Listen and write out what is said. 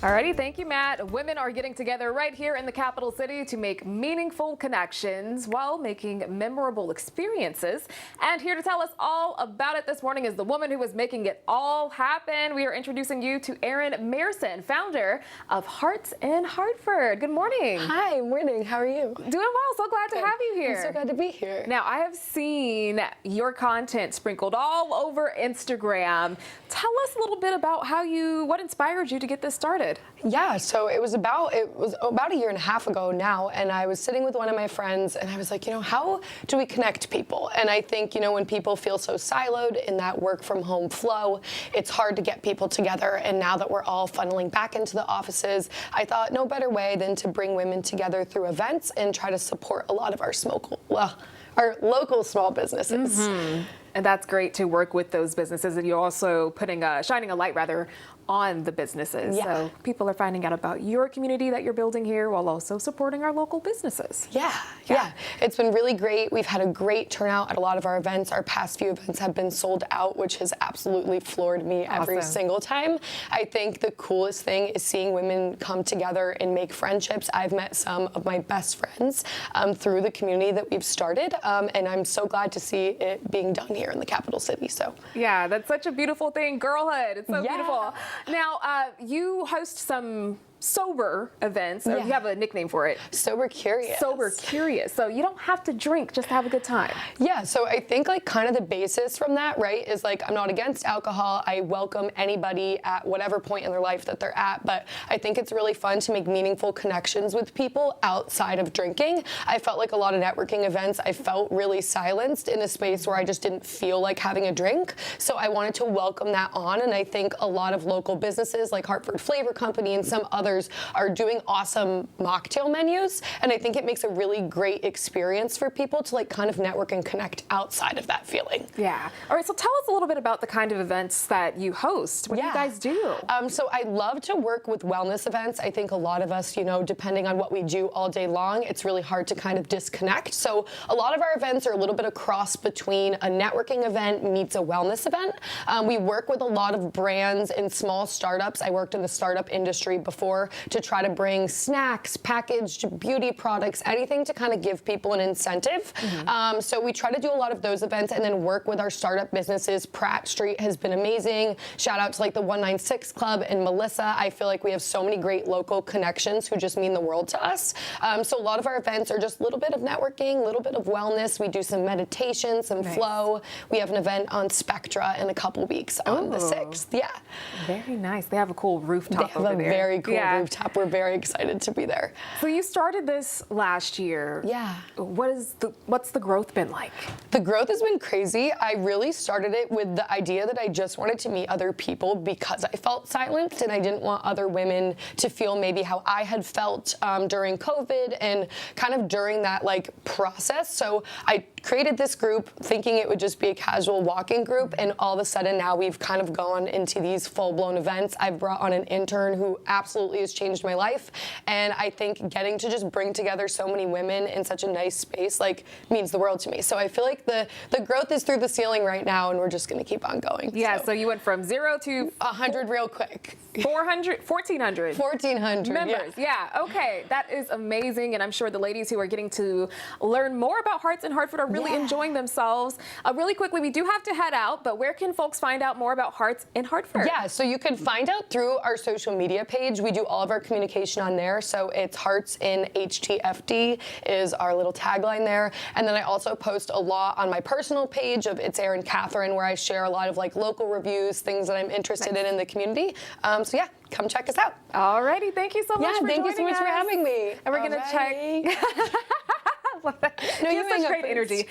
Alrighty, thank you, Matt. Women are getting together right here in the capital city to make meaningful connections while making memorable experiences. And here to tell us all about it this morning is the woman who is making it all happen. We are introducing you to Erin Mairson, founder of Hearts in Hartford. Good morning. Hi, morning. How are you? Doing well. So glad to have you here. I'm so glad to be here. Now, I have seen your content sprinkled all over Instagram. Tell us a little bit about what inspired you to get this started. Yeah, so it was about a year and a half ago now, and I was sitting with one of my friends, and I was like, how do we connect people? And I think, when people feel so siloed in that work from home flow, it's hard to get people together. And now that we're all funneling back into the offices, I thought no better way than to bring women together through events and try to support a lot of our our local small businesses. Mm-hmm. And that's great to work with those businesses, and you're also shining a light on the businesses. Yeah. So people are finding out about your community that you're building here while also supporting our local businesses. Yeah. It's been really great. We've had a great turnout at a lot of our events. Our past few events have been sold out, which has absolutely floored me every single time. I think the coolest thing is seeing women come together and make friendships. I've met some of my best friends through the community that we've started, and I'm so glad to see it being done here in the capital city. So yeah, that's such a beautiful thing. Girlhood. It's so beautiful. Now, you host some sober events, or you have a nickname for it. Sober Curious. Sober Curious. So you don't have to drink just to have a good time. Yeah, so I think kind of the basis from that, right, is I'm not against alcohol. I welcome anybody at whatever point in their life that they're at, but I think it's really fun to make meaningful connections with people outside of drinking. I felt like a lot of networking events, I felt really silenced in a space where I just didn't feel like having a drink. So I wanted to welcome that on, and I think a lot of local businesses like Hartford Flavor Company and some others are doing awesome mocktail menus, and I think it makes a really great experience for people to kind of network and connect outside of that feeling. Yeah. All right, so tell us a little bit about the kind of events that you host. What do you guys do? So I love to work with wellness events. I think a lot of us, depending on what we do all day long, it's really hard to kind of disconnect. So a lot of our events are a little bit of cross between a networking event meets a wellness event. We work with a lot of brands and small startups. I worked in the startup industry before to try to bring snacks, packaged beauty products, anything to kind of give people an incentive. Mm-hmm. So we try to do a lot of those events and then work with our startup businesses. Pratt Street has been amazing. Shout out to the 196 Club and Melissa. I feel like we have so many great local connections who just mean the world to us. So a lot of our events are just a little bit of networking, a little bit of wellness. We do some meditation, some flow. We have an event on Spectra in a couple weeks on the 6th. Yeah. Very nice. They have a cool rooftop over there. They have a very cool rooftop. We're very excited to be there. So you started this last year. Yeah. What's the growth been like? The growth has been crazy. I really started it with the idea that I just wanted to meet other people because I felt silenced, and I didn't want other women to feel maybe how I had felt during COVID and kind of during that process. So I created this group thinking it would just be a casual walking group, and all of a sudden now we've kind of gone into these full-blown events. I've brought on an intern who absolutely has changed my life, and I think getting to just bring together so many women in such a nice space means the world to me. So I feel like the growth is through the ceiling right now, and we're just going to keep on going. Yeah, so you went from 0 to 100 real quick. 1,400 members. Yeah. Okay, that is amazing, and I'm sure the ladies who are getting to learn more about Hearts in Hartford are really enjoying themselves. Really quickly, we do have to head out, but where can folks find out more about Hearts in Hartford? Yeah, so you can find out through our social media page. We do all of our communication on there, so it's Hearts in HTFD is our little tagline there. And then I also post a lot on my personal page of It's Erin Catherine, where I share a lot of local reviews, things that I'm interested in the community. So yeah, come check us out. Alrighty, thank you so much for joining us. Thank you so much for having me. And we're gonna check. No, you have such great energy.